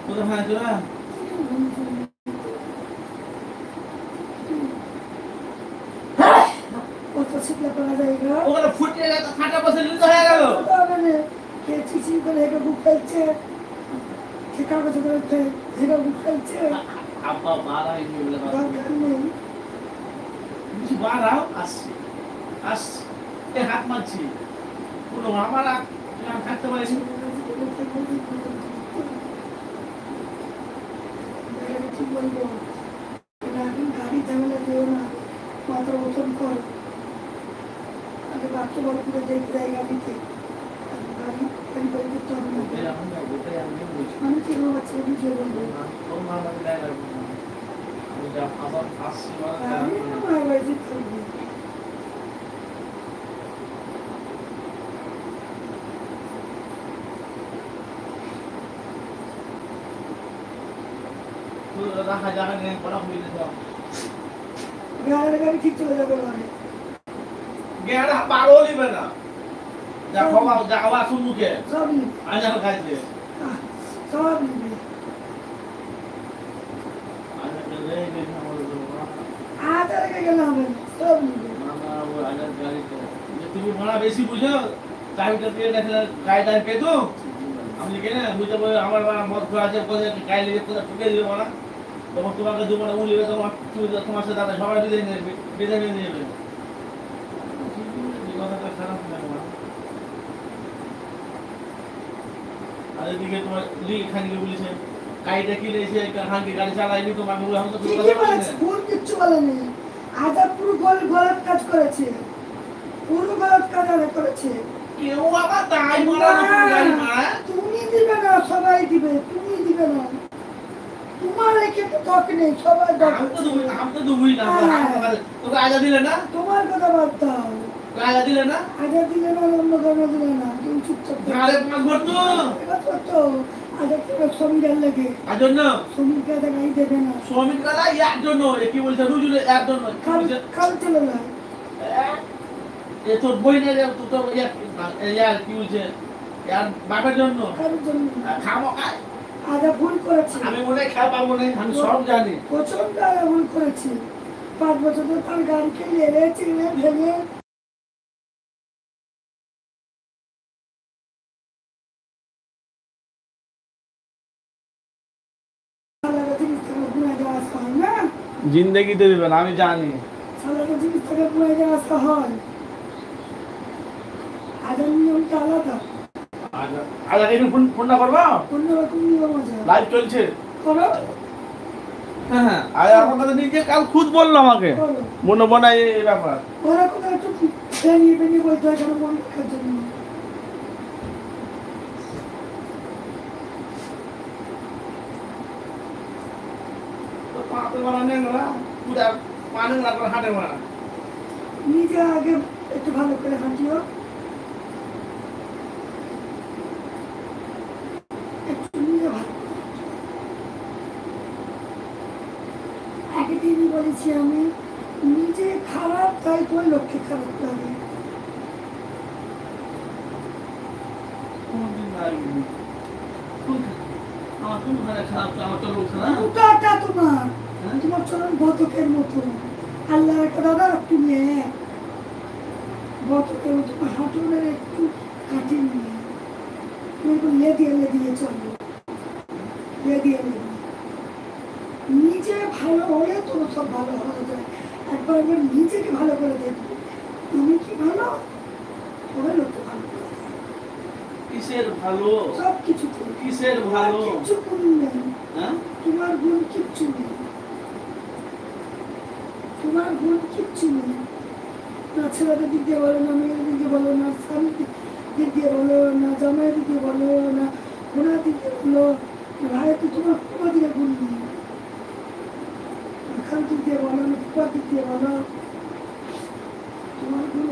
তোরা হ্যাঁ তোরা কত শিখলে করা যায় গো ওখানে ফুটে গেল ফাটা বসে লিতে হয়ে গেল মানে কে চিচি করে হেঁটে বুক ফেলছে কে কাগজ করে হেঁটে বুক ফেলছে আব্বা মারা এই বলে দরকার নেই কিছু বাড়াও আসছে আসছে এ হাত মারছি কোনো আমার থাকতে পারিস কি বলবো গাড়ি ঝামেলা দিও না মাথা ওজন কর আগে বাচ্চা বড় করে দেখতে যায় গাড়িতে গাড়ি গাড়ি করে করতে হবে না আমি কি বাচ্চা বুঝিয়ে বলবো আমি আমার বাড়িতে থাকবো রাখা জায়গা নেই পড়া হইলে যাও গাড়ি ঠিক চলে যাবে মানে গেড়া পারো লিবে না যা খাওয়া যা খাওয়া শুনুকে সব আজার খাইছে সব নিবে আজার রে রে আধার কে গেলাম সব নিবে মামা ও আজার গাড়িতে যে তুমি বড় বেশি বুঝো চাবিটা দিয়ে দেখলে গাড়িটা কে তো আমি কেন বুঝতে পারি আমার মত খোলা আছে কোথায় গাড়ি লিয়ে কোথায় ঢুকে দিবে মানা তখন তোমাকে দেবো না উলিবে তোমার তোমার সাথে দাদা সবাই বিদায় নেবে বিদায় নিয়ে নেবে কথাটা খারাপ না আর এদিকে তোমার লিখে খানিকে বলেছে গাড়িটা কি লেছে খানকে গাড়ি চালাইনি তোমাকে বলে আমি তো ঠিকই বলেছে ভুল কিচ্ছু বলেনি আজা পুরো গলত কাজ করেছে পুরো গলত কাজ করেছে কেউ আবার তাই মারা গাড়ি মারা তুমি দিবে না সবাই দিবে তুমি দিবে না তোমার একে তো তক নেই সবাই আমি তো দুবই না তোকে আজা দিলে না তোমার কথা বাদ দাও আজা দিলে না আজা দিলে না অন্য কোনো দিলে না তুমি চুপচাপ আরে পাঁচ ভোট তো এবার তো আজা কেউ সমীরের লাগে আজন্য সমীরকে আজা গাড়ি দেবে না শ্রমিক দাদা ইয়ার জন্য কি বলছে রুজুলে এর জন্য কাল চলে না এ তোর বই না তো তো ইয়ার কি বলছে ইয়ার বাবার জন্য কারোর জন্য খামো খায় আজা ভুল করেছে আমি মনে হয় খাওয়া পাবো না আমি সব জানি প্রচন্ড আজা ভুল করেছে 5 বছর ধরে তার গাড়িকে লেড়ে চিনে ভেঙে জিন্দগিতে দিবেন আমি জানি সালাটা জিনিস থেকে পুরো যাওয়া আসতে হয় আজার নিয়মটা আলাদা আচ্ছা এই ফোনটা করবা অন্যরকম নিয়ম আছে লাইভ চলছে করো হ্যাঁ হ্যাঁ আর আমার কাছে নিজে কাল খুদ বললো আমাকে মনে মনে এই ব্যাপার ওরকম একটু ফেনিয়ে ফেনিয়ে বলতে হয় কেন মন রাখার জন্য নিজে আগে একটু ভালো করে হাঁটিও একটু নিজে ভালো একদিনই বলেছি আমি নিজে খারাপ তাই তোমার লক্ষ্যে খারাপ লাগে তোমার চরণ বতকের মতো আল্লাহ একটা দাদা তুমি বতকের মতো হাঁটুনের একটু কাটিয়ে নিয়ে তুমি লেদিয়ে চলবে লেদিয়ে নিজে ভালো হলে তোমার সব ভালো হওয়া যায় একবার একবার নিজেকে ভালো করে দেখবে তুমি কি ভালো তবে লোককে ভালো করে কিসের ভালো সব কিছু কিসের ভালো কিছু গুণ নেই হ্যাঁ তোমার গুণ কিচ্ছু নেই তোমার গুণ কিচ্ছু নেই না ছেলেদের দিক দিয়ে বলো না মেয়ের দিক দিয়ে বলো না স্বামীর দিক দিয়ে বলো না জামাইয়ের দিক দিয়ে বলো না ঘোড়ার দিক দিয়ে বলো ভাইকে তোমার কোনো দিকে গুণ নেই খান দিক দিয়ে বলো না ফুপার দিক দিয়ে বলো তোমার গুণ